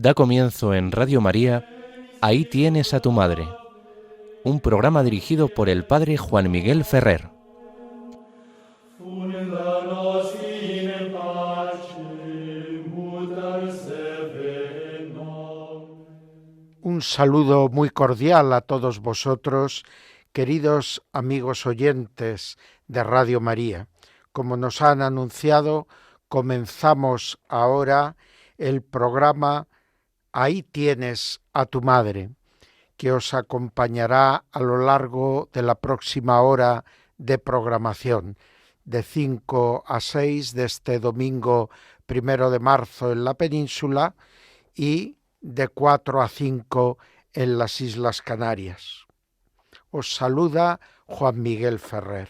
Da comienzo en Radio María, Ahí tienes a tu madre, un programa dirigido por el padre Juan Miguel Ferrer. Un saludo muy cordial a todos vosotros, queridos amigos oyentes de Radio María. Como nos han anunciado, comenzamos ahora el programa Ahí tienes a tu madre, que os acompañará a lo largo de la próxima hora de programación, de 5 a 6 de este domingo 1 de marzo en la península y de 4 a 5 en las Islas Canarias. Os saluda Juan Miguel Ferrer.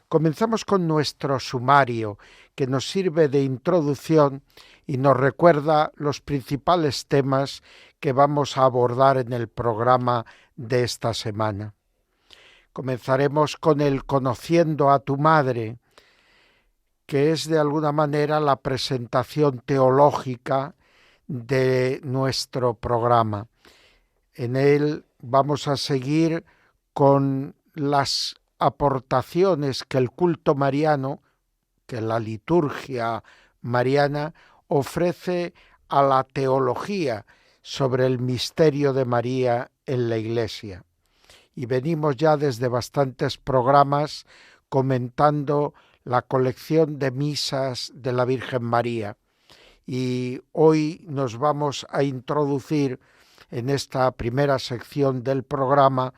Comenzamos con nuestro sumario, que nos sirve de introducción y nos recuerda los principales temas que vamos a abordar en el programa de esta semana. Comenzaremos con el Conociendo a tu madre, que es de alguna manera la presentación teológica de nuestro programa. En él vamos a seguir con las aportaciones que el culto mariano, que la liturgia mariana ofrece a la teología sobre el misterio de María en la Iglesia. Y venimos ya desde bastantes programas comentando la colección de misas de la Virgen María. Y hoy nos vamos a introducir en esta primera sección del programa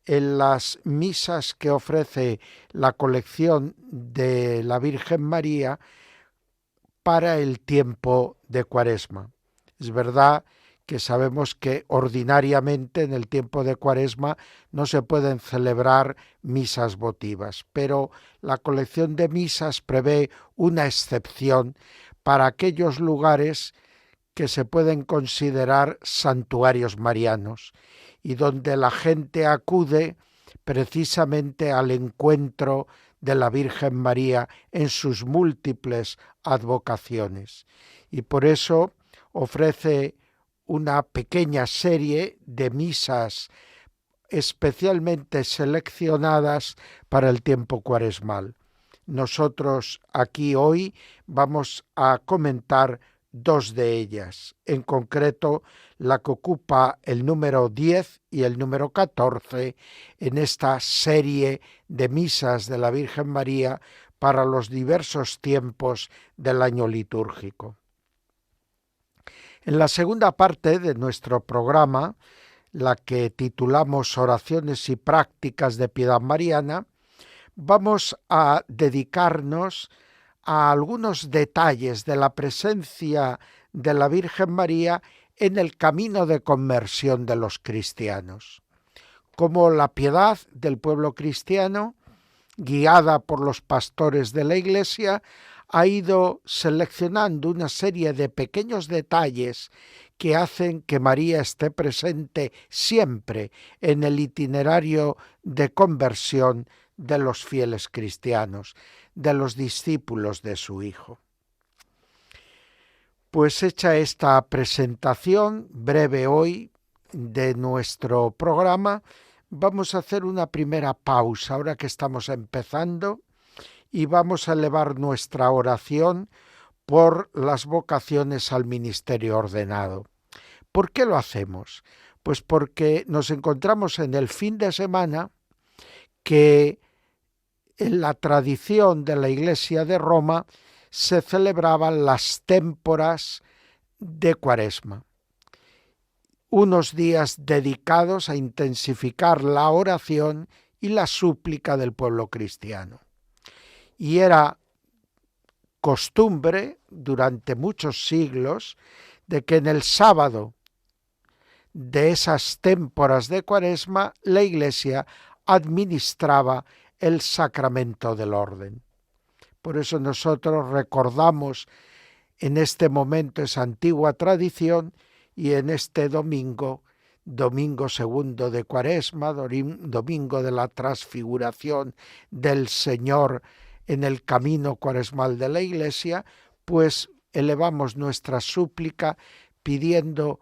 en las misas que ofrece la colección de la Virgen María para el tiempo de Cuaresma. Es verdad que sabemos que ordinariamente en el tiempo de Cuaresma no se pueden celebrar misas votivas, pero la colección de misas prevé una excepción para aquellos lugares que se pueden considerar santuarios marianos y donde la gente acude precisamente al encuentro de la Virgen María en sus múltiples advocaciones. Y por eso ofrece una pequeña serie de misas especialmente seleccionadas para el tiempo cuaresmal. Nosotros aquí hoy vamos a comentar dos de ellas, en concreto la que ocupa el número 10 y el número 14 en esta serie de misas de la Virgen María para los diversos tiempos del año litúrgico. En la segunda parte de nuestro programa, la que titulamos Oraciones y prácticas de piedad mariana, vamos a dedicarnos a algunos detalles de la presencia de la Virgen María en el camino de conversión de los cristianos. Cómo la piedad del pueblo cristiano, guiada por los pastores de la Iglesia, ha ido seleccionando una serie de pequeños detalles que hacen que María esté presente siempre en el itinerario de conversión de los fieles cristianos, de los discípulos de su Hijo. Pues hecha esta presentación breve hoy de nuestro programa, vamos a hacer una primera pausa ahora que estamos empezando y vamos a elevar nuestra oración por las vocaciones al ministerio ordenado. ¿Por qué lo hacemos? Pues porque nos encontramos en el fin de semana que en la tradición de la Iglesia de Roma se celebraban las témporas de Cuaresma, unos días dedicados a intensificar la oración y la súplica del pueblo cristiano. Y era costumbre durante muchos siglos de que en el sábado de esas témporas de Cuaresma la Iglesia administraba el sacramento del orden. Por eso nosotros recordamos en este momento esa antigua tradición y en este domingo, domingo segundo de Cuaresma, domingo de la transfiguración del Señor en el camino cuaresmal de la Iglesia, pues elevamos nuestra súplica pidiendo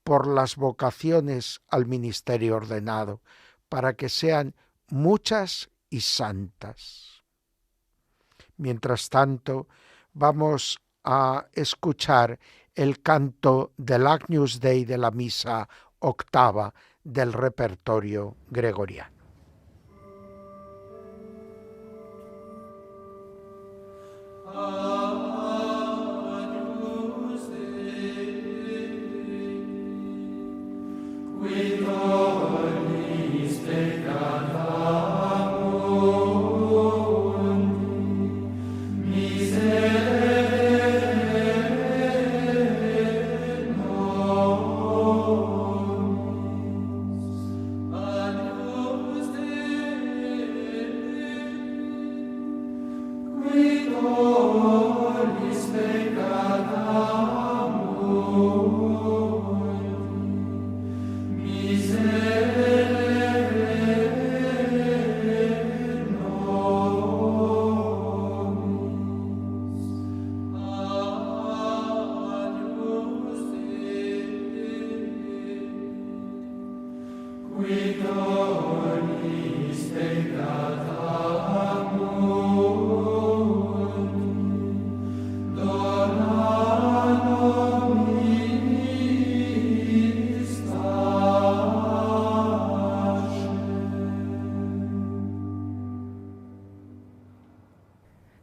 por las vocaciones al ministerio ordenado, para que sean muchas y santas. Mientras tanto, vamos a escuchar el canto del Agnus Dei de la misa octava del repertorio gregoriano.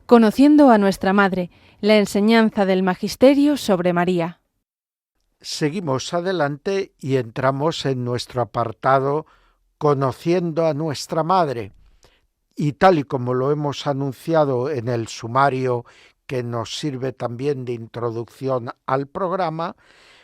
Conociendo a nuestra Madre, la enseñanza del Magisterio sobre María. Seguimos adelante y entramos en nuestro apartado Conociendo a nuestra Madre. Y tal y como lo hemos anunciado en el sumario que nos sirve también de introducción al programa,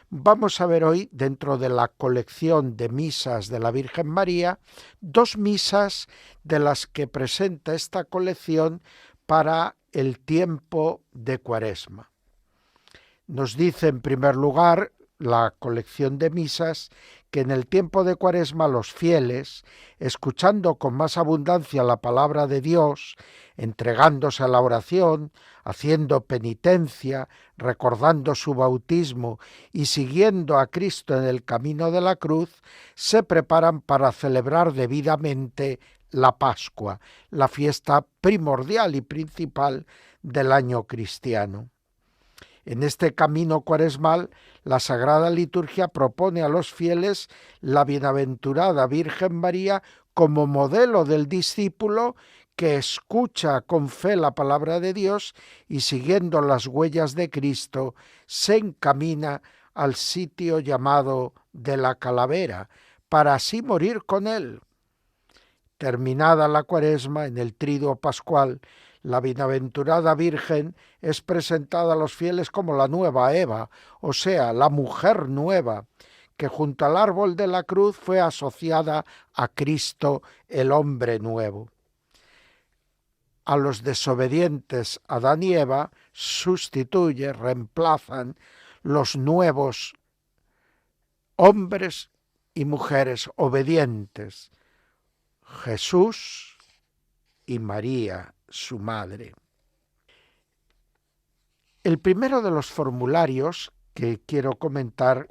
vamos a ver hoy, dentro de la colección de misas de la Virgen María, 2 misas de las que presenta esta colección para el tiempo de Cuaresma. Nos dice en primer lugar la colección de misas que en el tiempo de Cuaresma los fieles, escuchando con más abundancia la palabra de Dios, entregándose a la oración, haciendo penitencia, recordando su bautismo y siguiendo a Cristo en el camino de la cruz, se preparan para celebrar debidamente la Pascua, la fiesta primordial y principal del año cristiano. En este camino cuaresmal, la Sagrada Liturgia propone a los fieles la bienaventurada Virgen María como modelo del discípulo que escucha con fe la palabra de Dios y, siguiendo las huellas de Cristo, se encamina al sitio llamado de la calavera, para así morir con él. Terminada la Cuaresma, en el Triduo Pascual, la bienaventurada Virgen es presentada a los fieles como la nueva Eva, o sea, la mujer nueva, que junto al árbol de la cruz fue asociada a Cristo, el hombre nuevo. A los desobedientes Adán y Eva reemplazan los nuevos hombres y mujeres obedientes, Jesús y María, su madre. El primero de los formularios que quiero comentar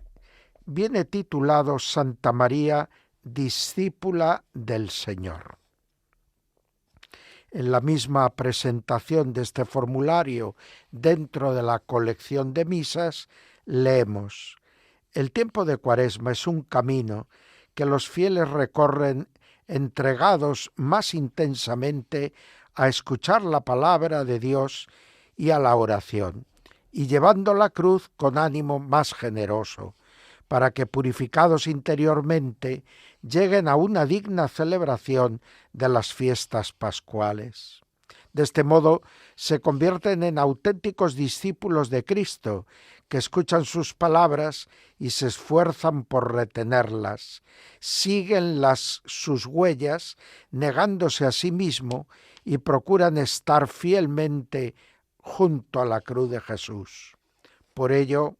viene titulado Santa María, discípula del Señor. En la misma presentación de este formulario dentro de la colección de misas, leemos: el tiempo de Cuaresma es un camino que los fieles recorren entregados más intensamente a escuchar la palabra de Dios y a la oración, y llevando la cruz con ánimo más generoso, para que, purificados interiormente, lleguen a una digna celebración de las fiestas pascuales. De este modo se convierten en auténticos discípulos de Cristo, que escuchan sus palabras y se esfuerzan por retenerlas, siguen sus huellas, negándose a sí mismo, y procuran estar fielmente junto a la cruz de Jesús. Por ello,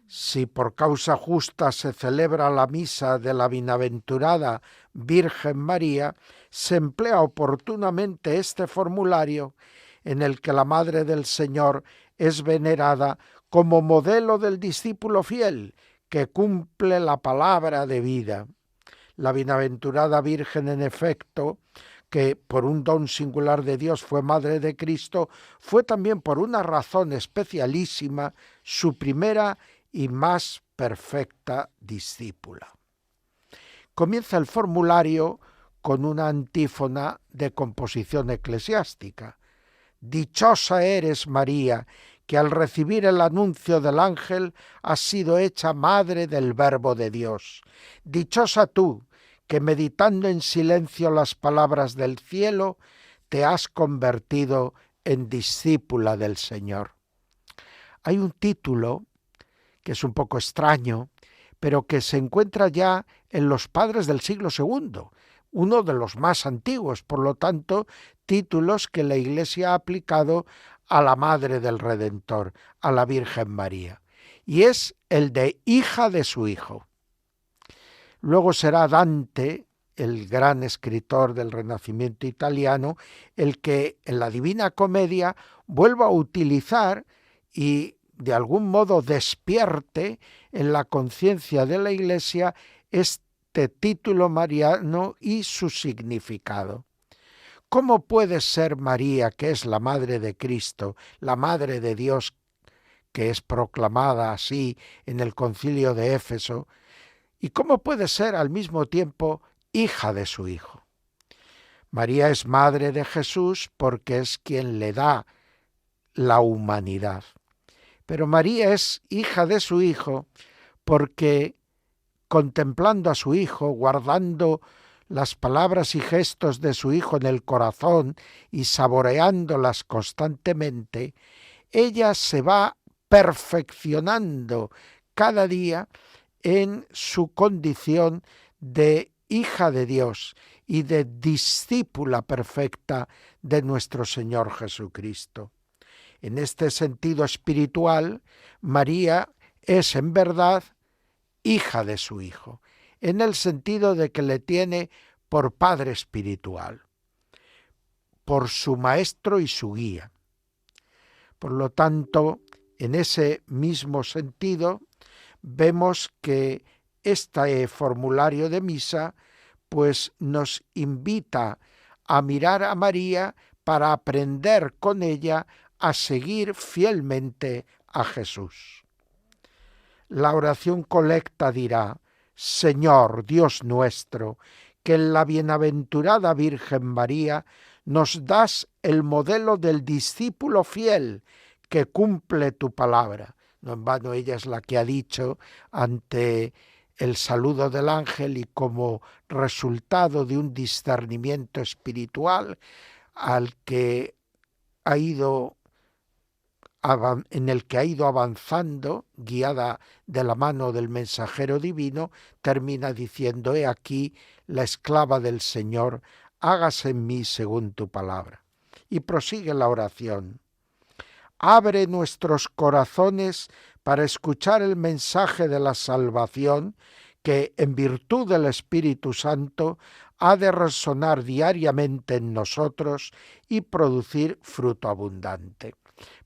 si por causa justa se celebra la misa de la bienaventurada Virgen María, se emplea oportunamente este formulario en el que la Madre del Señor es venerada como modelo del discípulo fiel que cumple la palabra de vida. La bienaventurada Virgen, en efecto, que por un don singular de Dios fue Madre de Cristo, fue también por una razón especialísima su primera y más perfecta discípula. Comienza el formulario con una antífona de composición eclesiástica. Dichosa eres, María, que al recibir el anuncio del ángel has sido hecha madre del Verbo de Dios. Dichosa tú, que meditando en silencio las palabras del cielo, te has convertido en discípula del Señor. Hay un título que es un poco extraño, pero que se encuentra ya en los padres del siglo II, uno de los más antiguos, por lo tanto, títulos que la Iglesia ha aplicado a la Madre del Redentor, a la Virgen María, y es el de hija de su Hijo. Luego será Dante, el gran escritor del Renacimiento italiano, el que en la Divina Comedia vuelva a utilizar y de algún modo despierte en la conciencia de la Iglesia este título mariano y su significado. ¿Cómo puede ser María, que es la Madre de Cristo, la Madre de Dios, que es proclamada así en el Concilio de Éfeso, y cómo puede ser al mismo tiempo hija de su Hijo? María es Madre de Jesús porque es quien le da la humanidad. Pero María es hija de su Hijo porque, contemplando a su Hijo, guardando las palabras y gestos de su Hijo en el corazón y saboreándolas constantemente, ella se va perfeccionando cada día en su condición de hija de Dios y de discípula perfecta de nuestro Señor Jesucristo. En este sentido espiritual, María es en verdad hija de su Hijo, en el sentido de que le tiene por padre espiritual, por su maestro y su guía. Por lo tanto, en ese mismo sentido, vemos que este formulario de misa pues nos invita a mirar a María para aprender con ella a seguir fielmente a Jesús. La oración colecta dirá: Señor Dios nuestro, que en la bienaventurada Virgen María nos das el modelo del discípulo fiel que cumple tu palabra. No en vano ella es la que ha dicho ante el saludo del ángel y como resultado de un discernimiento espiritual al que ha ido en el que ha ido avanzando, guiada de la mano del mensajero divino, termina diciendo: he aquí la esclava del Señor, hágase en mí según tu palabra. Y prosigue la oración: abre nuestros corazones para escuchar el mensaje de la salvación que, en virtud del Espíritu Santo, ha de resonar diariamente en nosotros y producir fruto abundante.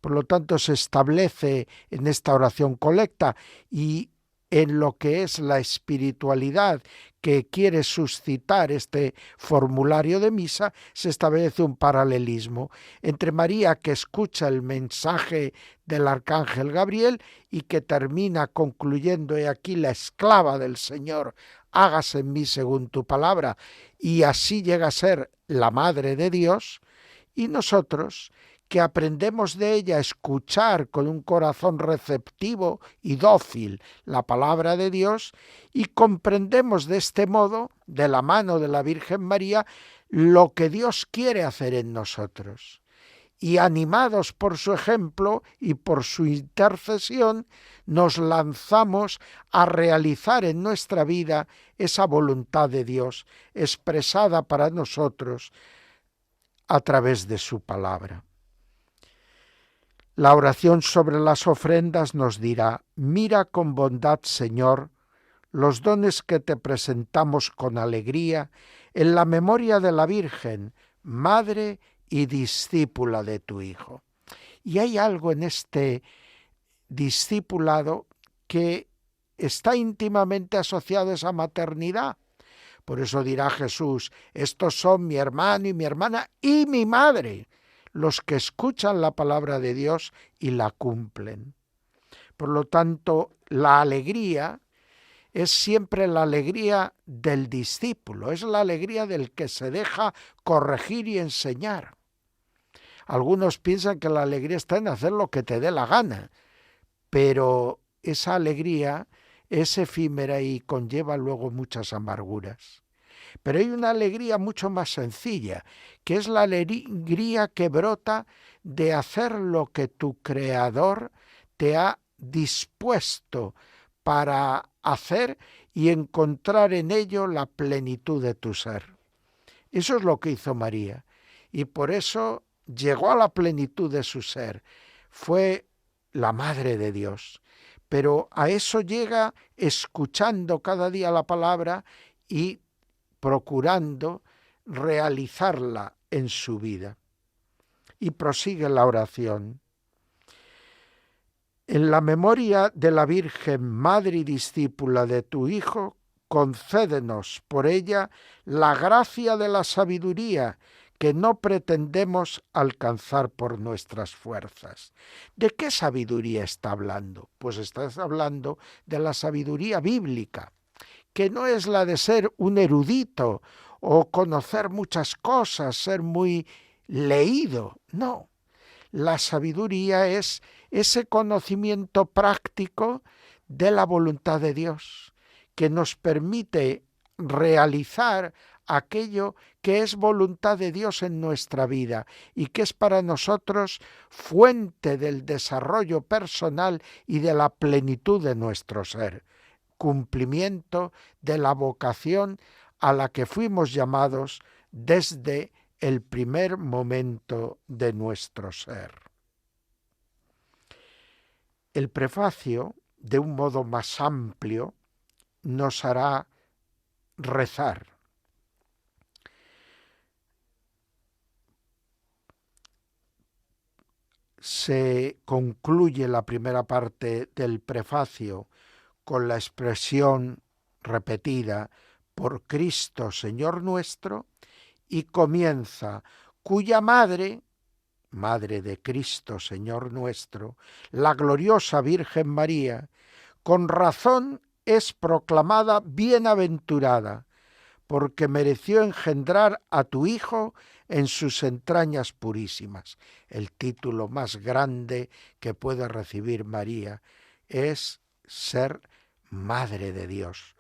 Por lo tanto, se establece en esta oración colecta y en lo que es la espiritualidad que quiere suscitar este formulario de misa, se establece un paralelismo entre María, que escucha el mensaje del arcángel Gabriel y que termina concluyendo: he aquí la esclava del Señor, hágase en mí según tu palabra, y así llega a ser la Madre de Dios, y nosotros, que aprendemos de ella a escuchar con un corazón receptivo y dócil la palabra de Dios y comprendemos de este modo, de la mano de la Virgen María, lo que Dios quiere hacer en nosotros. Y animados por su ejemplo y por su intercesión, nos lanzamos a realizar en nuestra vida esa voluntad de Dios expresada para nosotros a través de su palabra. La oración sobre las ofrendas nos dirá: mira con bondad, Señor, los dones que te presentamos con alegría en la memoria de la Virgen, Madre y discípula de tu Hijo. Y hay algo en este discipulado que está íntimamente asociado a esa maternidad. Por eso dirá Jesús, estos son mi hermano y mi hermana y mi madre, los que escuchan la palabra de Dios y la cumplen. Por lo tanto, la alegría es siempre la alegría del discípulo, es la alegría del que se deja corregir y enseñar. Algunos piensan que la alegría está en hacer lo que te dé la gana, pero esa alegría es efímera y conlleva luego muchas amarguras. Pero hay una alegría mucho más sencilla, que es la alegría que brota de hacer lo que tu Creador te ha dispuesto para hacer y encontrar en ello la plenitud de tu ser. Eso es lo que hizo María, y por eso llegó a la plenitud de su ser. Fue la Madre de Dios, pero a eso llega escuchando cada día la palabra y procurando realizarla en su vida. Y prosigue la oración. En la memoria de la Virgen, Madre y discípula de tu Hijo, concédenos por ella la gracia de la sabiduría que no pretendemos alcanzar por nuestras fuerzas. ¿De qué sabiduría está hablando? Pues está hablando de la sabiduría bíblica, que no es la de ser un erudito o conocer muchas cosas, ser muy leído, no. La sabiduría es ese conocimiento práctico de la voluntad de Dios, que nos permite realizar aquello que es voluntad de Dios en nuestra vida y que es para nosotros fuente del desarrollo personal y de la plenitud de nuestro ser, cumplimiento de la vocación a la que fuimos llamados desde el primer momento de nuestro ser. El prefacio, de un modo más amplio, nos hará rezar. Se concluye la primera parte del prefacio con la expresión repetida por Cristo Señor nuestro y comienza, cuya madre, Madre de Cristo Señor nuestro, la gloriosa Virgen María, con razón es proclamada bienaventurada, porque mereció engendrar a tu Hijo en sus entrañas purísimas. El título más grande que puede recibir María es ser Madre de Dios.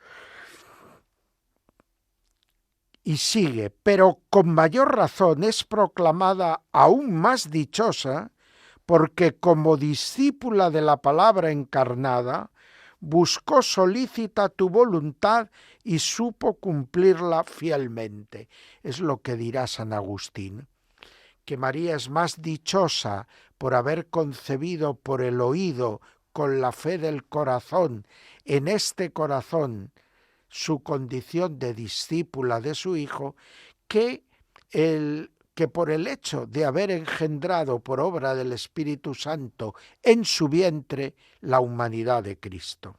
Y sigue, pero con mayor razón es proclamada aún más dichosa, porque como discípula de la palabra encarnada, buscó solícita tu voluntad y supo cumplirla fielmente. Es lo que dirá San Agustín, que María es más dichosa por haber concebido por el oído con la fe del corazón, en este corazón, su condición de discípula de su Hijo, que por el hecho de haber engendrado por obra del Espíritu Santo en su vientre la humanidad de Cristo.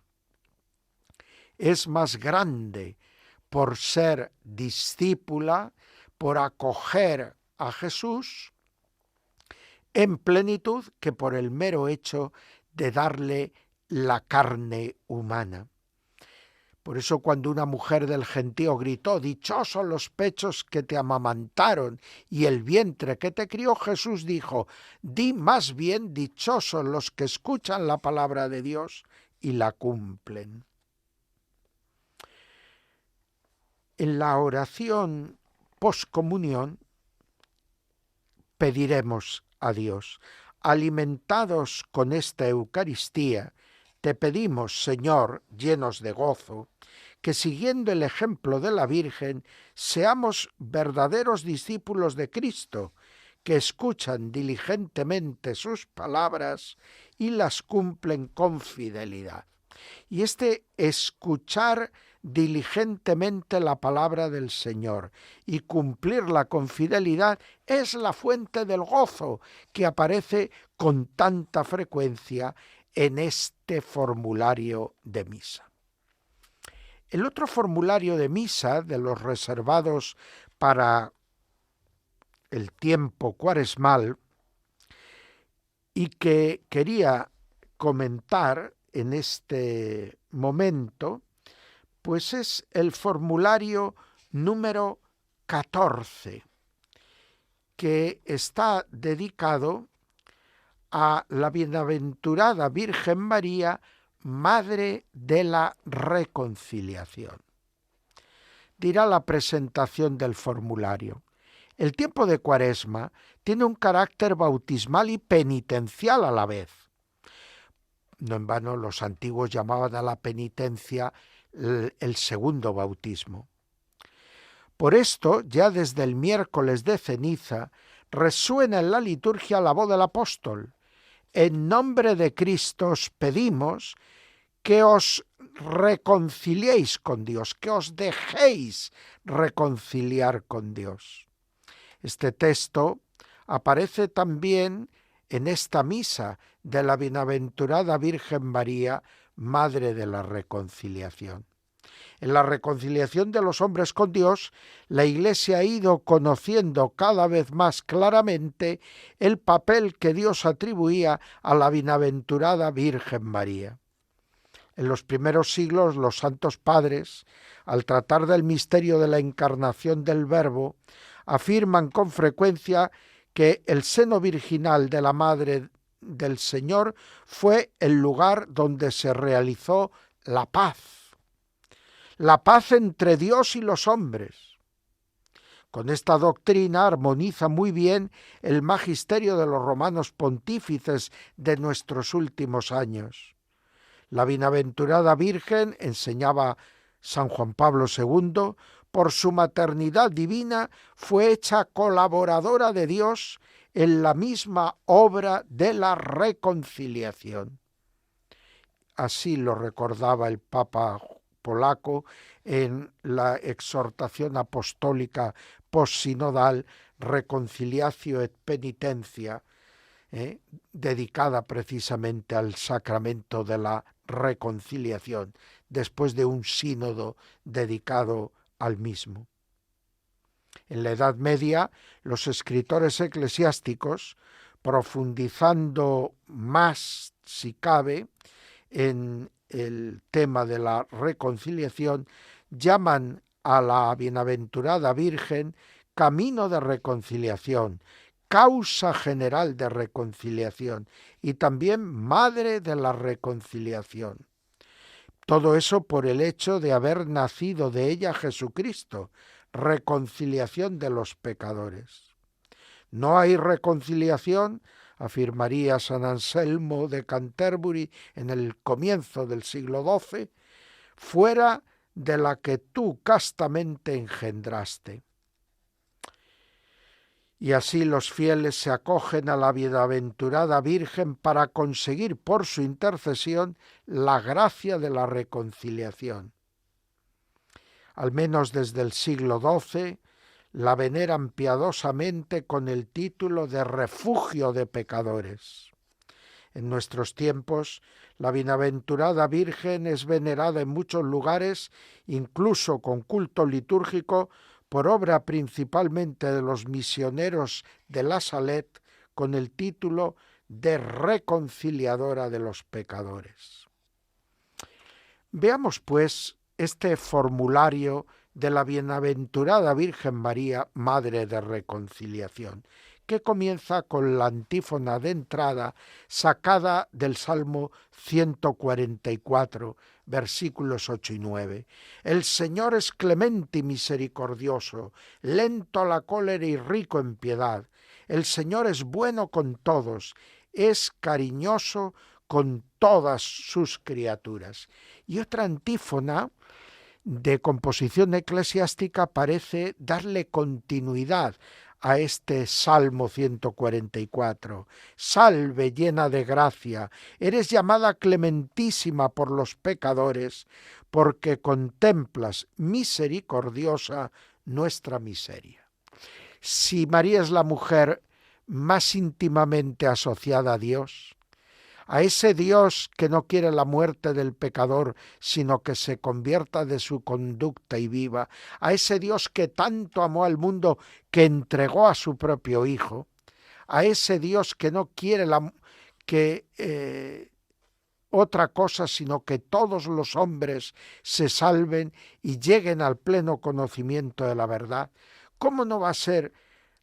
Es más grande por ser discípula, por acoger a Jesús en plenitud, que por el mero hecho de darle la carne humana. Por eso cuando una mujer del gentío gritó, dichosos los pechos que te amamantaron y el vientre que te crió, Jesús dijo, di más bien dichosos los que escuchan la palabra de Dios y la cumplen. En la oración poscomunión pediremos a Dios, alimentados con esta Eucaristía, te pedimos, Señor, llenos de gozo, que siguiendo el ejemplo de la Virgen, seamos verdaderos discípulos de Cristo, que escuchan diligentemente sus palabras y las cumplen con fidelidad. Y este escuchar diligentemente la palabra del Señor y cumplirla con fidelidad es la fuente del gozo que aparece con tanta frecuencia en este formulario de misa. El otro formulario de misa, de los reservados para el tiempo cuaresmal, y que quería comentar en este momento, pues es el formulario número 14, que está dedicado a la bienaventurada Virgen María, Madre de la Reconciliación. Dirá la presentación del formulario: el tiempo de Cuaresma tiene un carácter bautismal y penitencial a la vez. No en vano los antiguos llamaban a la penitencia el segundo bautismo. Por esto, ya desde el miércoles de ceniza, resuena en la liturgia la voz del apóstol: en nombre de Cristo os pedimos que os reconciliéis con Dios, que os dejéis reconciliar con Dios. Este texto aparece también en esta misa de la bienaventurada Virgen María, Madre de la Reconciliación. En la reconciliación de los hombres con Dios, la Iglesia ha ido conociendo cada vez más claramente el papel que Dios atribuía a la bienaventurada Virgen María. En los primeros siglos, los santos padres, al tratar del misterio de la encarnación del Verbo, afirman con frecuencia que el seno virginal de la Madre del Señor fue el lugar donde se realizó la paz entre Dios y los hombres. Con esta doctrina armoniza muy bien el magisterio de los romanos pontífices de nuestros últimos años. La bienaventurada Virgen, enseñaba San Juan Pablo II, por su maternidad divina fue hecha colaboradora de Dios en la misma obra de la reconciliación. Así lo recordaba el Papa polaco en la exhortación apostólica postsinodal Reconciliatio et Penitentia, dedicada precisamente al sacramento de la reconciliación, después de un sínodo dedicado al mismo. En la Edad Media, los escritores eclesiásticos, profundizando más, si cabe, en el tema de la reconciliación, llaman a la bienaventurada Virgen camino de reconciliación, causa general de reconciliación y también madre de la reconciliación. Todo eso por el hecho de haber nacido de ella Jesucristo, reconciliación de los pecadores. No hay reconciliación, afirmaría San Anselmo de Canterbury en el comienzo del siglo XII, fuera de la que tú castamente engendraste. Y así los fieles se acogen a la bienaventurada Virgen para conseguir por su intercesión la gracia de la reconciliación. Al menos desde el siglo XII, la veneran piadosamente con el título de refugio de pecadores. En nuestros tiempos, la bienaventurada Virgen es venerada en muchos lugares, incluso con culto litúrgico, por obra principalmente de los misioneros de la Salette, con el título de reconciliadora de los pecadores. Veamos, pues, este formulario de la bienaventurada Virgen María, Madre de Reconciliación, que comienza con la antífona de entrada sacada del Salmo 144, versículos 8 y 9. El Señor es clemente y misericordioso, lento a la cólera y rico en piedad. El Señor es bueno con todos, es cariñoso con todas sus criaturas. Y otra antífona de composición eclesiástica parece darle continuidad a este Salmo 144. Salve llena de gracia, eres llamada clementísima por los pecadores, porque contemplas misericordiosa nuestra miseria. Si María es la mujer más íntimamente asociada a Dios, a ese Dios que no quiere la muerte del pecador, sino que se convierta de su conducta y viva, a ese Dios que tanto amó al mundo que entregó a su propio Hijo, a ese Dios que no quiere otra cosa, sino que todos los hombres se salven y lleguen al pleno conocimiento de la verdad, ¿cómo no va a ser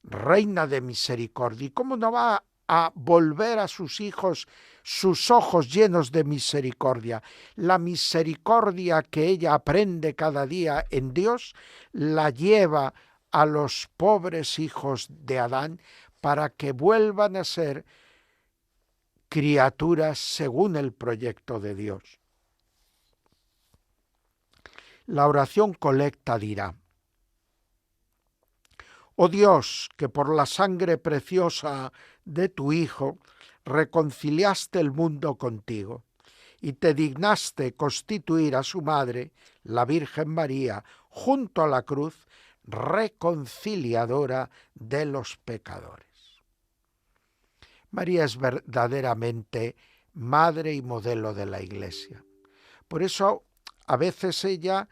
reina de misericordia? ¿Y cómo no va a volver a sus hijos sus ojos llenos de misericordia? La misericordia que ella aprende cada día en Dios la lleva a los pobres hijos de Adán para que vuelvan a ser criaturas según el proyecto de Dios. La oración colecta dirá: oh Dios, que por la sangre preciosa de tu Hijo reconciliaste el mundo contigo y te dignaste constituir a su madre, la Virgen María, junto a la cruz, reconciliadora de los pecadores. María es verdaderamente madre y modelo de la Iglesia. Por eso a veces ella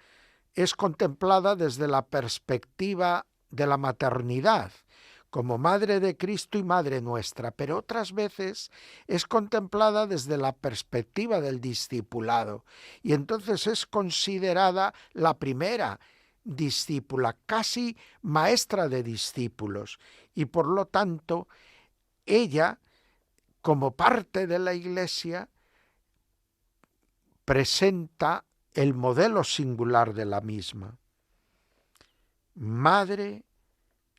es contemplada desde la perspectiva de la maternidad, como madre de Cristo y madre nuestra, pero otras veces es contemplada desde la perspectiva del discipulado, y entonces es considerada la primera discípula, casi maestra de discípulos, y por lo tanto ella, como parte de la Iglesia, presenta el modelo singular de la misma. Madre,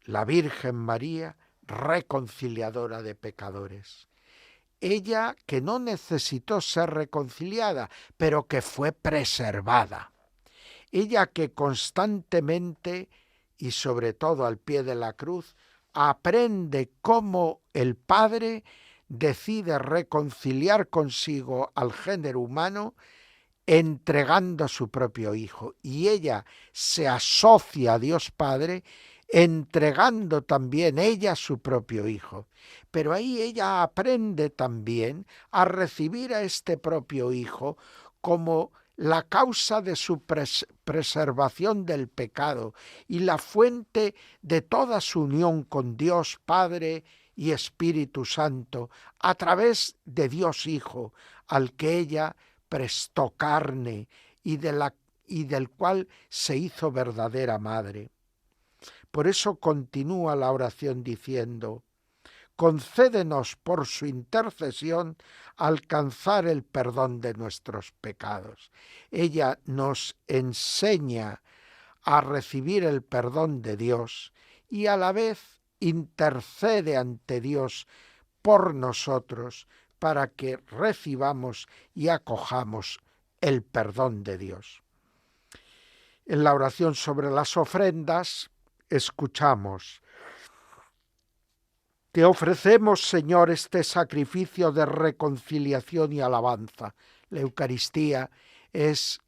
la Virgen María, reconciliadora de pecadores. Ella que no necesitó ser reconciliada, pero que fue preservada. Ella que constantemente, y sobre todo al pie de la cruz, aprende cómo el Padre decide reconciliar consigo al género humano entregando a su propio Hijo, y ella se asocia a Dios Padre entregando también ella su propio Hijo. Pero ahí ella aprende también a recibir a este propio Hijo como la causa de su preservación del pecado y la fuente de toda su unión con Dios Padre y Espíritu Santo, a través de Dios Hijo, al que ella prestó carne y del cual se hizo verdadera madre. Por eso continúa la oración diciendo: concédenos por su intercesión alcanzar el perdón de nuestros pecados. Ella nos enseña a recibir el perdón de Dios y a la vez intercede ante Dios por nosotros para que recibamos y acojamos el perdón de Dios. En la oración sobre las ofrendas escuchamos: te ofrecemos, Señor, este sacrificio de reconciliación y alabanza. La Eucaristía es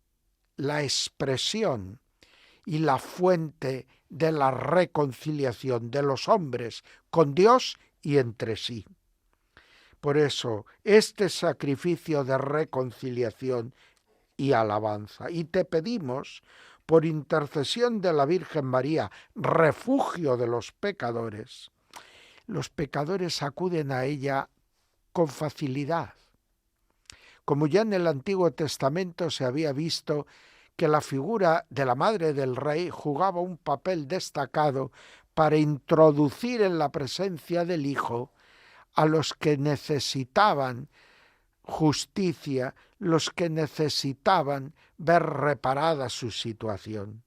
la expresión y la fuente de la reconciliación de los hombres con Dios y entre sí. Por eso, este sacrificio de reconciliación y alabanza. Y te pedimos, por intercesión de la Virgen María, refugio de los pecadores acuden a ella con facilidad. Como ya en el Antiguo Testamento se había visto que la figura de la madre del rey jugaba un papel destacado para introducir en la presencia del Hijo a los que necesitaban justicia, los que necesitaban ver reparada su situación.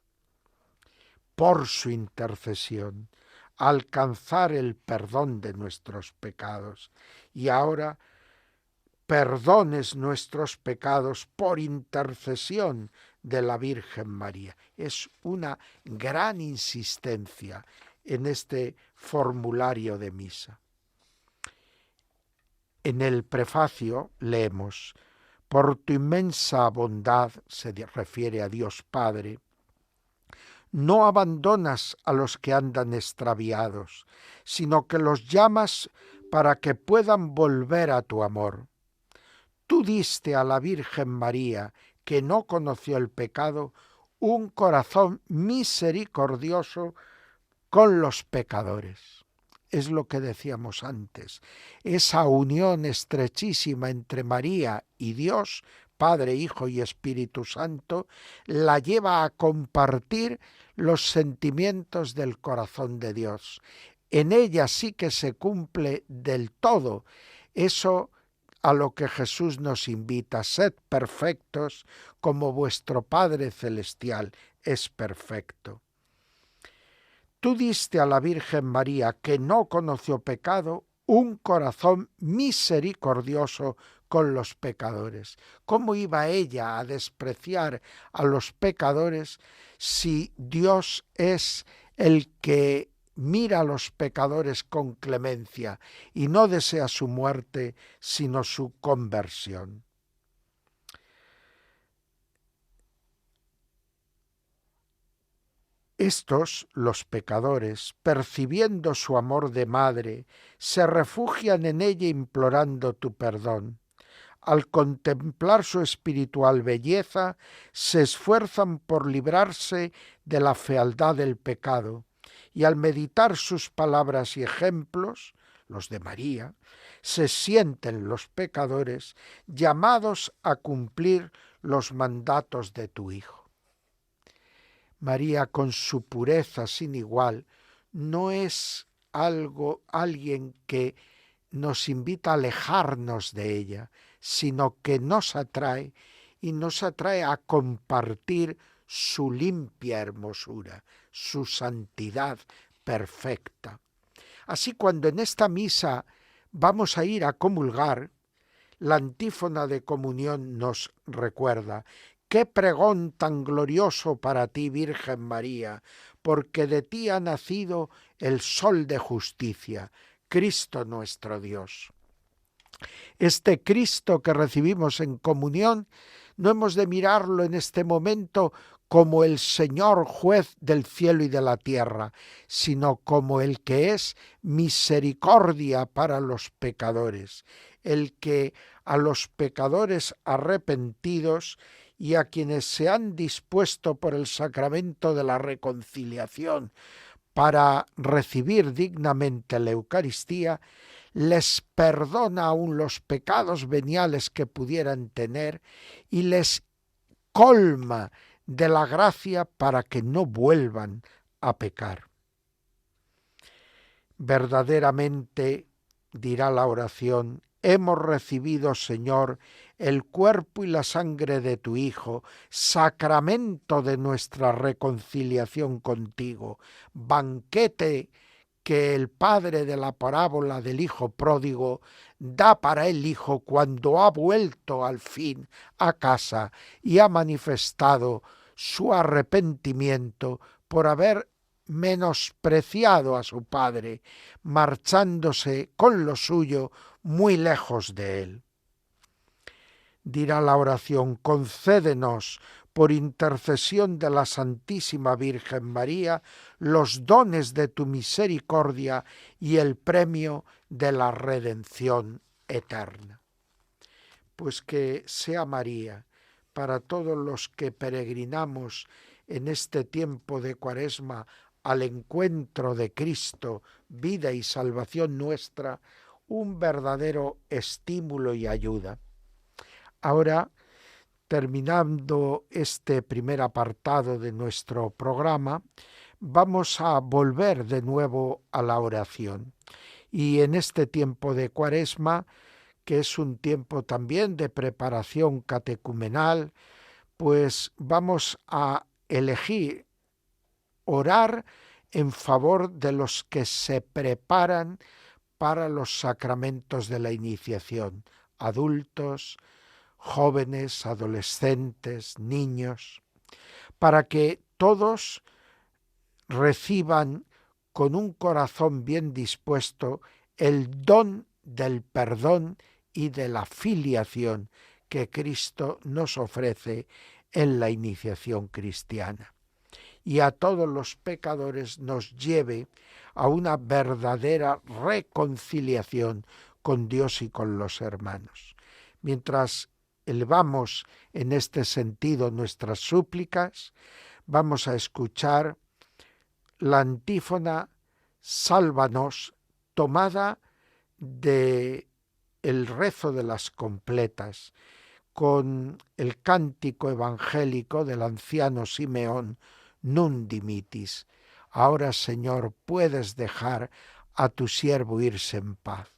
Por su intercesión, alcanzar el perdón de nuestros pecados. Y ahora, perdones nuestros pecados por intercesión de la Virgen María. Es una gran insistencia en este formulario de misa. En el prefacio leemos: por tu inmensa bondad, se refiere a Dios Padre, no abandonas a los que andan extraviados, sino que los llamas para que puedan volver a tu amor. Tú diste a la Virgen María, que no conoció el pecado, un corazón misericordioso con los pecadores. Es lo que decíamos antes, esa unión estrechísima entre María y Dios, Padre, Hijo y Espíritu Santo, la lleva a compartir los sentimientos del corazón de Dios. En ella sí que se cumple del todo eso a lo que Jesús nos invita: sed perfectos como vuestro Padre Celestial es perfecto. Tú diste a la Virgen María, que no conoció pecado, un corazón misericordioso con los pecadores. ¿Cómo iba ella a despreciar a los pecadores si Dios es el que mira a los pecadores con clemencia y no desea su muerte, sino su conversión? Estos, los pecadores, percibiendo su amor de madre, se refugian en ella implorando tu perdón. Al contemplar su espiritual belleza, se esfuerzan por librarse de la fealdad del pecado, y al meditar sus palabras y ejemplos, los de María, se sienten los pecadores llamados a cumplir los mandatos de tu Hijo. María, con su pureza sin igual, no es alguien que nos invita a alejarnos de ella, sino que nos atrae y nos atrae a compartir su limpia hermosura, su santidad perfecta. Así, cuando en esta misa vamos a ir a comulgar, la antífona de comunión nos recuerda: ¡qué pregón tan glorioso para ti, Virgen María! Porque de ti ha nacido el Sol de justicia, Cristo nuestro Dios. Este Cristo que recibimos en comunión, no hemos de mirarlo en este momento como el Señor juez del cielo y de la tierra, sino como el que es misericordia para los pecadores, el que a los pecadores arrepentidos y a quienes se han dispuesto por el sacramento de la reconciliación para recibir dignamente la Eucaristía, les perdona aún los pecados veniales que pudieran tener y les colma de la gracia para que no vuelvan a pecar. Verdaderamente, dirá la oración, hemos recibido, Señor, el cuerpo y la sangre de tu Hijo, sacramento de nuestra reconciliación contigo, banquete que el padre de la parábola del hijo pródigo da para el hijo cuando ha vuelto al fin a casa y ha manifestado su arrepentimiento por haber menospreciado a su padre, marchándose con lo suyo muy lejos de él. Dirá la oración: concédenos, por intercesión de la Santísima Virgen María, los dones de tu misericordia y el premio de la redención eterna. Pues que sea María, para todos los que peregrinamos en este tiempo de Cuaresma al encuentro de Cristo, vida y salvación nuestra, un verdadero estímulo y ayuda. Ahora, terminando este primer apartado de nuestro programa, vamos a volver de nuevo a la oración. Y en este tiempo de Cuaresma, que es un tiempo también de preparación catecumenal, pues vamos a elegir orar en favor de los que se preparan para los sacramentos de la iniciación, adultos, jóvenes, adolescentes, niños, para que todos reciban con un corazón bien dispuesto el don del perdón y de la filiación que Cristo nos ofrece en la iniciación cristiana. Y a todos los pecadores nos lleve a una verdadera reconciliación con Dios y con los hermanos. Mientras elevamos en este sentido nuestras súplicas, vamos a escuchar la antífona Sálvanos, tomada de el rezo de las completas, con el cántico evangélico del anciano Simeón, Nun dimitis. Ahora, Señor, puedes dejar a tu siervo irse en paz,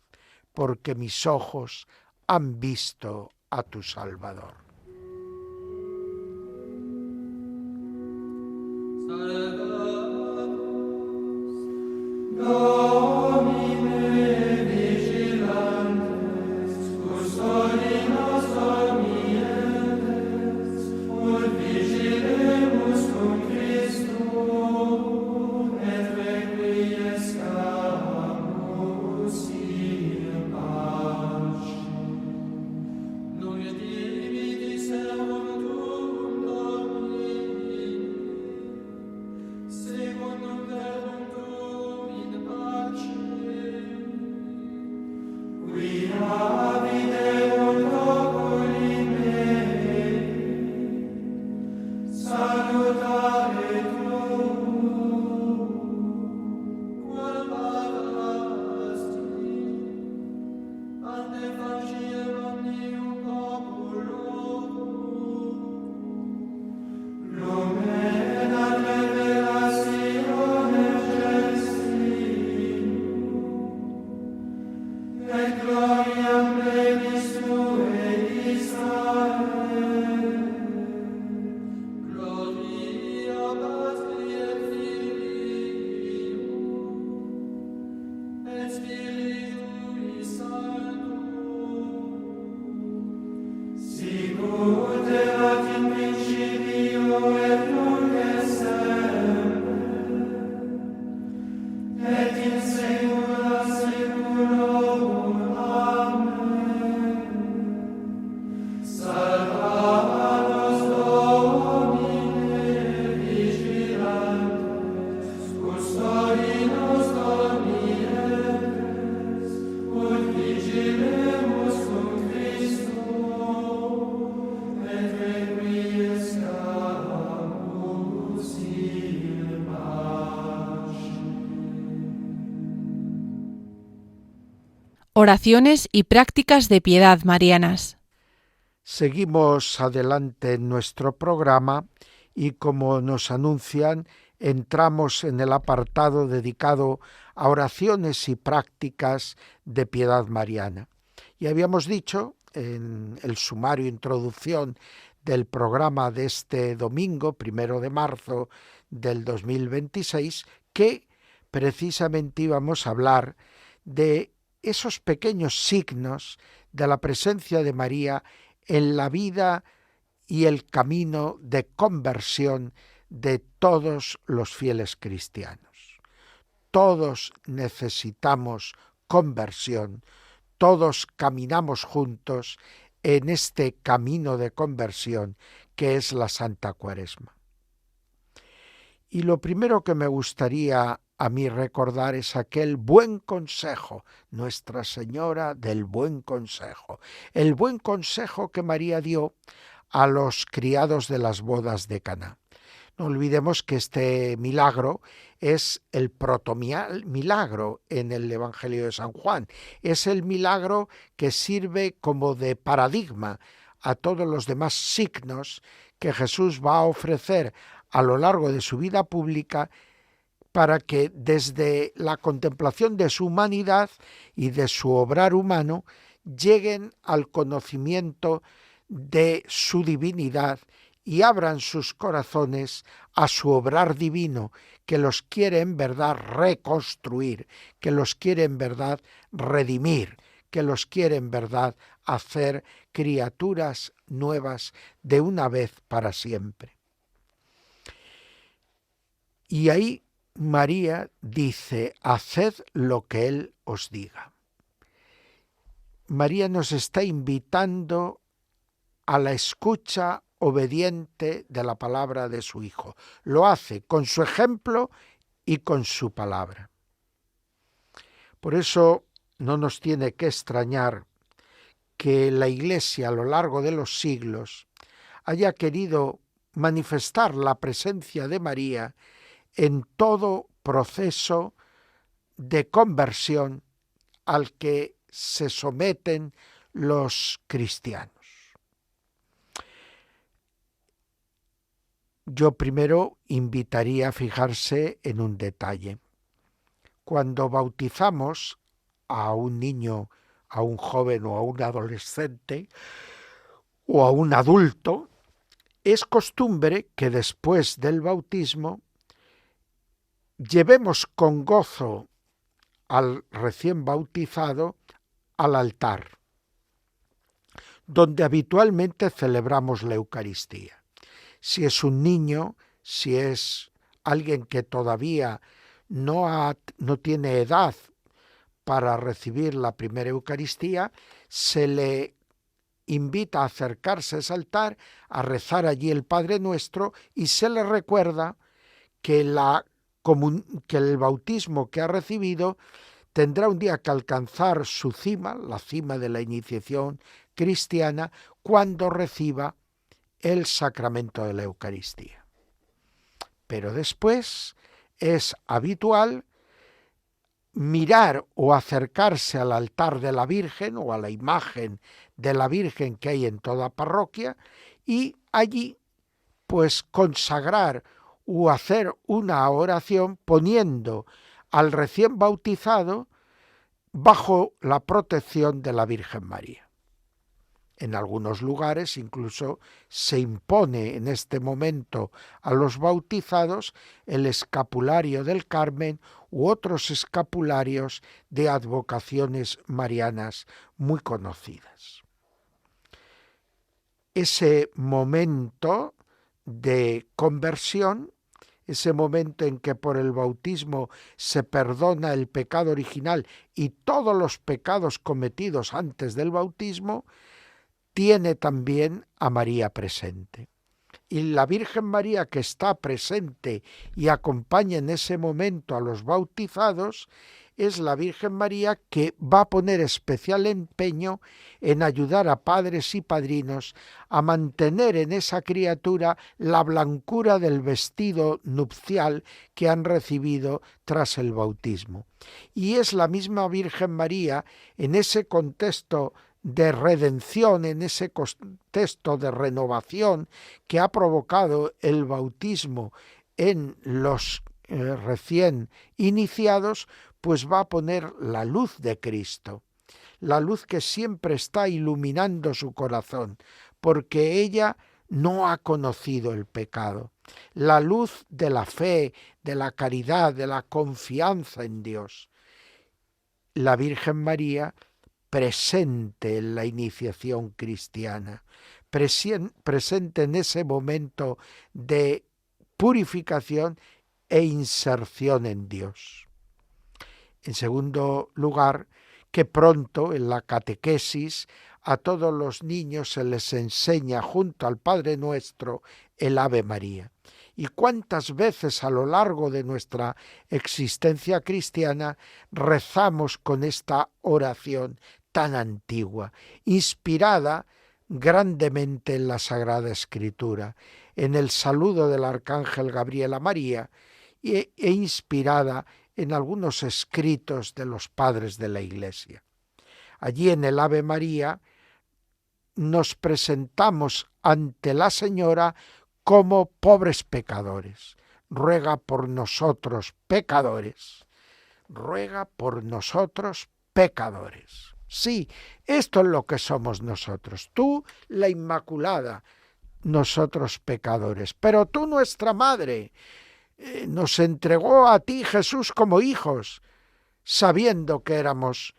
porque mis ojos han visto a tu Salvador. Oraciones y prácticas de piedad marianas. Seguimos adelante en nuestro programa y, como nos anuncian, entramos en el apartado dedicado a oraciones y prácticas de piedad mariana. Y habíamos dicho en el sumario introducción del programa de este domingo, 1 de marzo del 2026, que precisamente íbamos a hablar de esos pequeños signos de la presencia de María en la vida y el camino de conversión de todos los fieles cristianos. Todos necesitamos conversión, todos caminamos juntos en este camino de conversión que es la Santa Cuaresma. Y lo primero que me gustaría a mí recordar es aquel buen consejo, Nuestra Señora del Buen Consejo, el buen consejo que María dio a los criados de las bodas de Caná. No olvidemos que este milagro es el protomilagro en el Evangelio de San Juan. Es el milagro que sirve como de paradigma a todos los demás signos que Jesús va a ofrecer a lo largo de su vida pública, para que desde la contemplación de su humanidad y de su obrar humano lleguen al conocimiento de su divinidad y abran sus corazones a su obrar divino, que los quiere en verdad reconstruir, que los quiere en verdad redimir, que los quiere en verdad hacer criaturas nuevas de una vez para siempre. Y ahí María dice: haced lo que Él os diga. María nos está invitando a la escucha obediente de la palabra de su Hijo. Lo hace con su ejemplo y con su palabra. Por eso no nos tiene que extrañar que la Iglesia a lo largo de los siglos haya querido manifestar la presencia de María en todo proceso de conversión al que se someten los cristianos. Yo primero invitaría a fijarse en un detalle. Cuando bautizamos a un niño, a un joven o a un adolescente o a un adulto, es costumbre que después del bautismo llevemos con gozo al recién bautizado al altar, donde habitualmente celebramos la Eucaristía. Si es un niño, si es alguien que todavía no tiene edad para recibir la primera Eucaristía, se le invita a acercarse a ese altar, a rezar allí el Padre Nuestro, y se le recuerda que el bautismo que ha recibido tendrá un día que alcanzar su cima, la cima de la iniciación cristiana, cuando reciba el sacramento de la Eucaristía. Pero después es habitual mirar o acercarse al altar de la Virgen o a la imagen de la Virgen que hay en toda parroquia y allí pues consagrar o hacer una oración poniendo al recién bautizado bajo la protección de la Virgen María. En algunos lugares incluso se impone en este momento a los bautizados el escapulario del Carmen u otros escapularios de advocaciones marianas muy conocidas. Ese momento de conversión, ese momento en que por el bautismo se perdona el pecado original y todos los pecados cometidos antes del bautismo, tiene también a María presente. Y la Virgen María, que está presente y acompaña en ese momento a los bautizados, es la Virgen María que va a poner especial empeño en ayudar a padres y padrinos a mantener en esa criatura la blancura del vestido nupcial que han recibido tras el bautismo. Y es la misma Virgen María, en ese contexto de redención, en ese contexto de renovación que ha provocado el bautismo en los recién iniciados, pues va a poner la luz de Cristo, la luz que siempre está iluminando su corazón, porque ella no ha conocido el pecado, la luz de la fe, de la caridad, de la confianza en Dios. La Virgen María presente en la iniciación cristiana, presente en ese momento de purificación e inserción en Dios. En segundo lugar, que pronto en la catequesis a todos los niños se les enseña junto al Padre Nuestro el Ave María. Y cuántas veces a lo largo de nuestra existencia cristiana rezamos con esta oración tan antigua, inspirada grandemente en la Sagrada Escritura, en el saludo del Arcángel Gabriel a María e inspirada en algunos escritos de los padres de la Iglesia. Allí en el Ave María nos presentamos ante la Señora como pobres pecadores. Ruega por nosotros pecadores. Ruega por nosotros pecadores. Sí, esto es lo que somos nosotros. Tú, la Inmaculada, nosotros pecadores. Pero tú, nuestra Madre, nos entregó a ti, Jesús, como hijos, sabiendo que éramos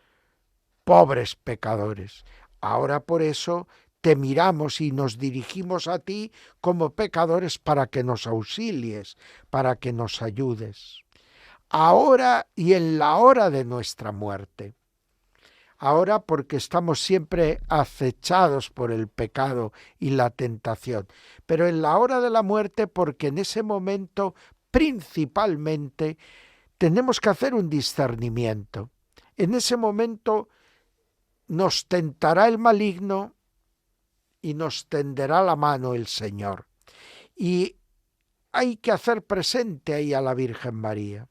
pobres pecadores. Ahora por eso te miramos y nos dirigimos a ti como pecadores para que nos auxilies, para que nos ayudes. ahora y en la hora de nuestra muerte. Ahora porque estamos siempre acechados por el pecado y la tentación, pero en la hora de la muerte porque en ese momento principalmente tenemos que hacer un discernimiento. En ese momento nos tentará el maligno y nos tenderá la mano el Señor. Y hay que hacer presente ahí a la Virgen María,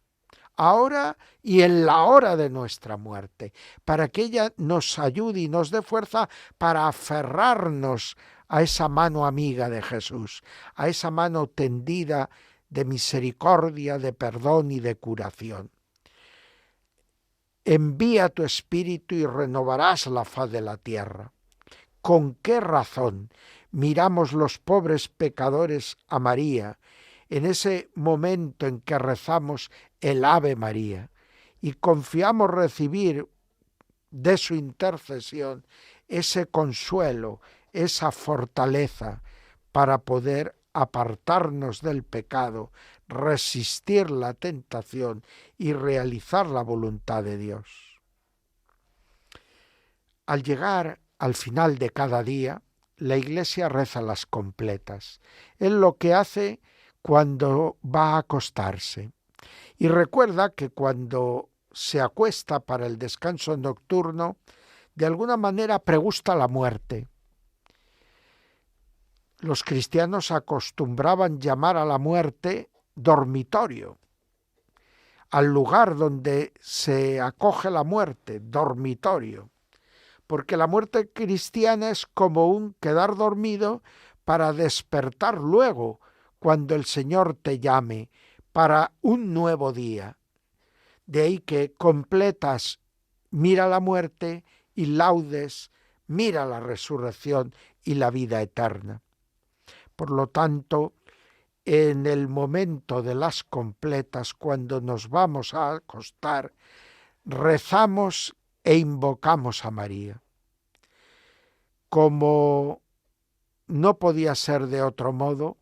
ahora y en la hora de nuestra muerte, para que ella nos ayude y nos dé fuerza para aferrarnos a esa mano amiga de Jesús, a esa mano tendida de misericordia, de perdón y de curación. Envía tu espíritu y renovarás la faz de la tierra. ¿Con qué razón miramos los pobres pecadores a María en ese momento en que rezamos el Ave María y confiamos recibir de su intercesión ese consuelo, esa fortaleza para poder apartarnos del pecado, resistir la tentación y realizar la voluntad de Dios? Al llegar al final de cada día, la Iglesia reza las completas. Es lo que hace cuando va a acostarse. Y recuerda que cuando se acuesta para el descanso nocturno, de alguna manera pregusta la muerte. Los cristianos acostumbraban llamar a la muerte dormitorio, al lugar donde se acoge la muerte, dormitorio, porque la muerte cristiana es como un quedar dormido para despertar luego, cuando el Señor te llame, para un nuevo día. De ahí que completas, mira la muerte, y laudes, mira la resurrección y la vida eterna. Por lo tanto, en el momento de las completas, cuando nos vamos a acostar, rezamos e invocamos a María. Como no podía ser de otro modo,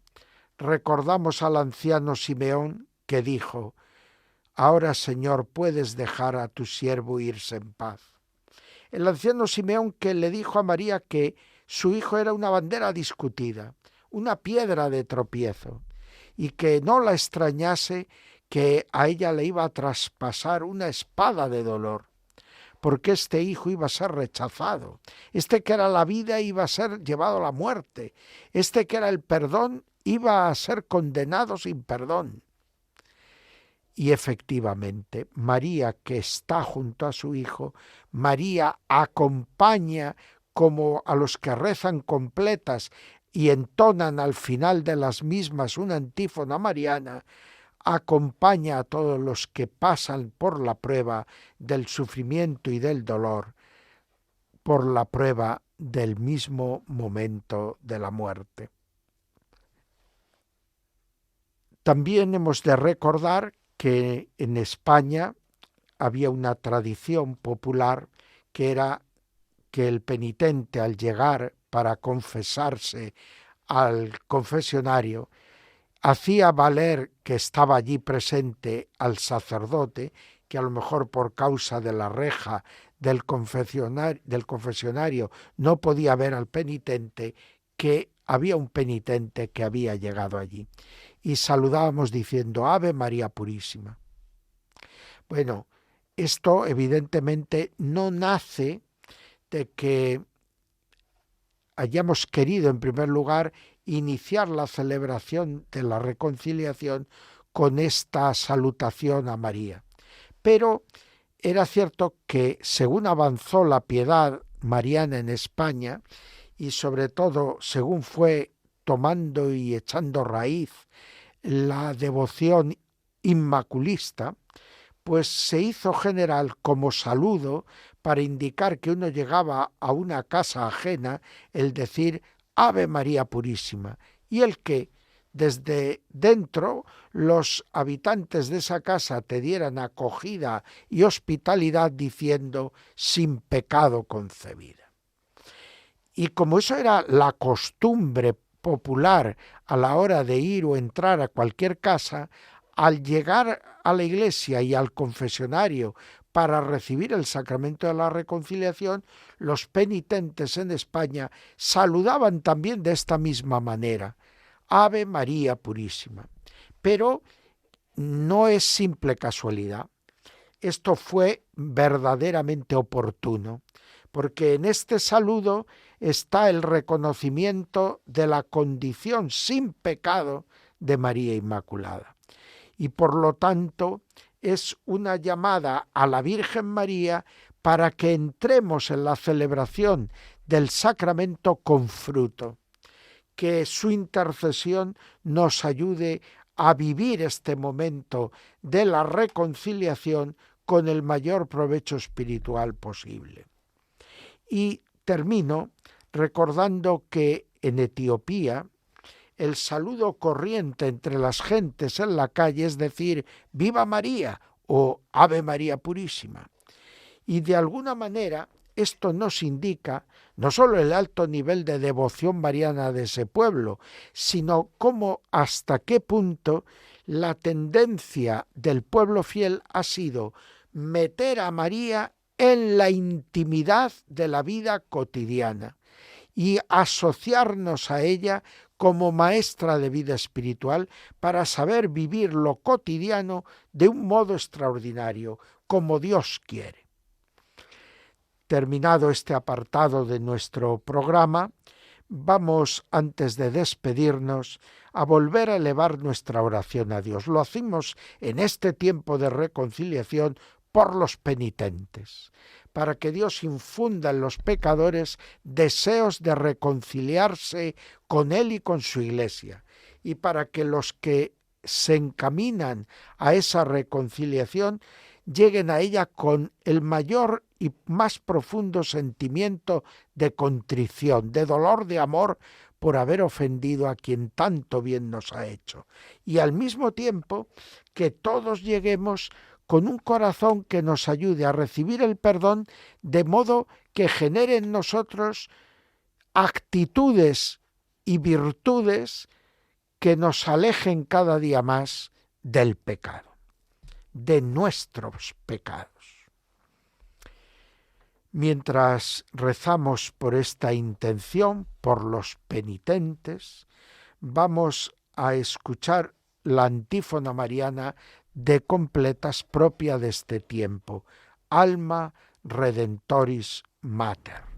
recordamos al anciano Simeón que dijo: ahora, Señor, puedes dejar a tu siervo irse en paz. El anciano Simeón que le dijo a María que su hijo era una bandera discutida, una piedra de tropiezo, y que no la extrañase que a ella le iba a traspasar una espada de dolor, porque este hijo iba a ser rechazado, este que era la vida iba a ser llevado a la muerte, este que era el perdón iba a ser condenado sin perdón. Y efectivamente, María, que está junto a su hijo, María acompaña como a los que rezan completas y entonan al final de las mismas una antífona mariana, acompaña a todos los que pasan por la prueba del sufrimiento y del dolor, por la prueba del mismo momento de la muerte. También hemos de recordar que en España había una tradición popular que era que el penitente, al llegar para confesarse al confesionario, hacía valer que estaba allí presente al sacerdote, que a lo mejor por causa de la reja del confesionario no podía ver al penitente, que había un penitente que había llegado allí. Y saludábamos diciendo: Ave María Purísima. Bueno, esto evidentemente no nace de que hayamos querido, en primer lugar, iniciar la celebración de la reconciliación con esta salutación a María. Pero era cierto que según avanzó la piedad mariana en España, y sobre todo según fue tomando y echando raíz la devoción inmaculista, pues se hizo general como saludo para indicar que uno llegaba a una casa ajena el decir Ave María Purísima, y el que desde dentro los habitantes de esa casa te dieran acogida y hospitalidad diciendo sin pecado concebida. Y como eso era la costumbre popular a la hora de ir o entrar a cualquier casa, al llegar a la iglesia y al confesionario para recibir el sacramento de la reconciliación, los penitentes en España saludaban también de esta misma manera: Ave María Purísima. Pero no es simple casualidad. Esto fue verdaderamente oportuno, porque en este saludo está el reconocimiento de la condición sin pecado de María Inmaculada. Y por lo tanto es una llamada a la Virgen María para que entremos en la celebración del sacramento con fruto, que su intercesión nos ayude a vivir este momento de la reconciliación con el mayor provecho espiritual posible. Y termino recordando que en Etiopía el saludo corriente entre las gentes en la calle es decir «Viva María» o «Ave María Purísima». Y de alguna manera esto nos indica no solo el alto nivel de devoción mariana de ese pueblo, sino cómo hasta qué punto la tendencia del pueblo fiel ha sido meter a María en la intimidad de la vida cotidiana y asociarnos a ella como maestra de vida espiritual para saber vivir lo cotidiano de un modo extraordinario, como Dios quiere. Terminado este apartado de nuestro programa, vamos, antes de despedirnos, a volver a elevar nuestra oración a Dios. Lo hacemos en este tiempo de reconciliación por los penitentes, para que Dios infunda en los pecadores deseos de reconciliarse con Él y con su Iglesia, y para que los que se encaminan a esa reconciliación lleguen a ella con el mayor y más profundo sentimiento de contrición, de dolor, de amor por haber ofendido a quien tanto bien nos ha hecho. Y al mismo tiempo que todos lleguemos con un corazón que nos ayude a recibir el perdón, de modo que genere en nosotros actitudes y virtudes que nos alejen cada día más del pecado, de nuestros pecados. Mientras rezamos por esta intención, por los penitentes, vamos a escuchar la antífona mariana de completas propia de este tiempo: Alma Redentoris Mater.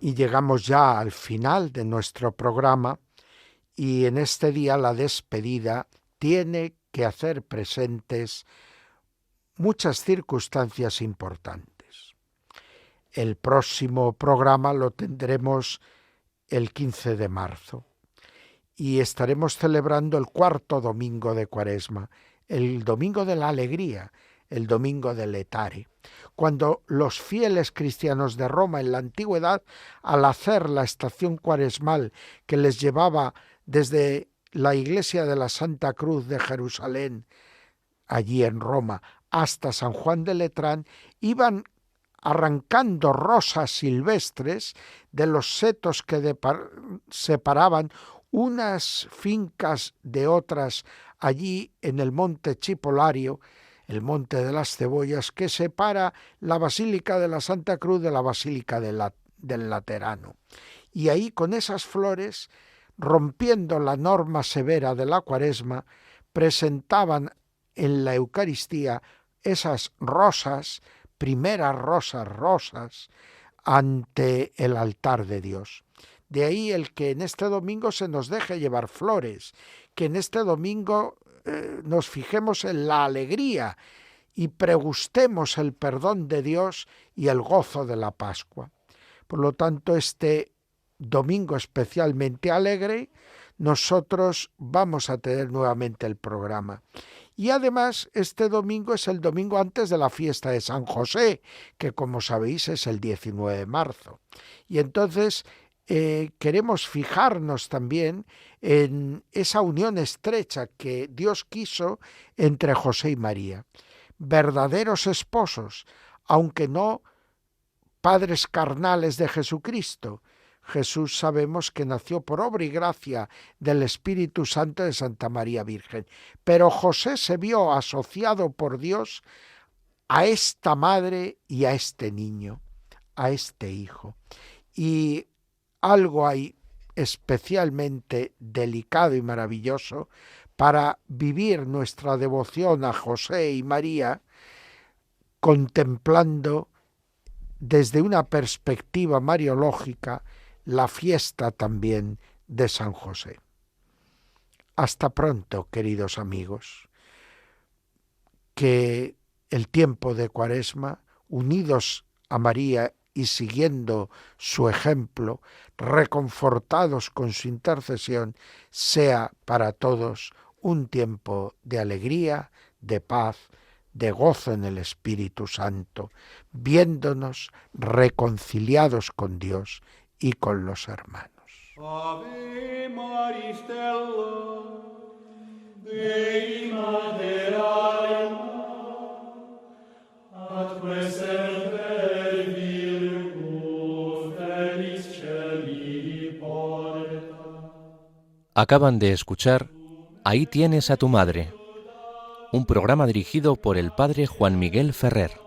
Y llegamos ya al final de nuestro programa, y en este día la despedida tiene que hacer presentes muchas circunstancias importantes. El próximo programa lo tendremos el 15 de marzo y estaremos celebrando el cuarto domingo de Cuaresma, el domingo de la alegría, el domingo del Letare, cuando los fieles cristianos de Roma en la antigüedad, al hacer la estación cuaresmal que les llevaba desde la iglesia de la Santa Cruz de Jerusalén, allí en Roma, hasta San Juan de Letrán, iban arrancando rosas silvestres de los setos que separaban unas fincas de otras allí en el monte Chipolario, el monte de las Cebollas, que separa la Basílica de la Santa Cruz de la Basílica del Laterano. Y ahí con esas flores, rompiendo la norma severa de la Cuaresma, presentaban en la Eucaristía esas rosas, primeras rosas, ante el altar de Dios. De ahí el que en este domingo se nos deje llevar flores, que en este domingo nos fijemos en la alegría y pregustemos el perdón de Dios y el gozo de la Pascua. Por lo tanto, este domingo especialmente alegre, nosotros vamos a tener nuevamente el programa. Y además, este domingo es el domingo antes de la fiesta de San José, que como sabéis es el 19 de marzo. Y entonces queremos fijarnos también en esa unión estrecha que Dios quiso entre José y María. Verdaderos esposos, aunque no padres carnales de Jesucristo. Jesús sabemos que nació por obra y gracia del Espíritu Santo de Santa María Virgen, pero José se vio asociado por Dios a esta madre y a este niño, a este hijo. Y algo hay especialmente delicado y maravilloso para vivir nuestra devoción a José y María contemplando desde una perspectiva mariológica la fiesta también de San José. Hasta pronto, queridos amigos. Que el tiempo de Cuaresma, unidos a María y siguiendo su ejemplo, reconfortados con su intercesión, sea para todos un tiempo de alegría, de paz, de gozo en el Espíritu Santo, viéndonos reconciliados con Dios y con los hermanos. Ave Maria Stella, Dei Mater ad preserver virgo felis celi porta. Acaban de escuchar Ahí tienes a tu madre, un programa dirigido por el padre Juan Miguel Ferrer.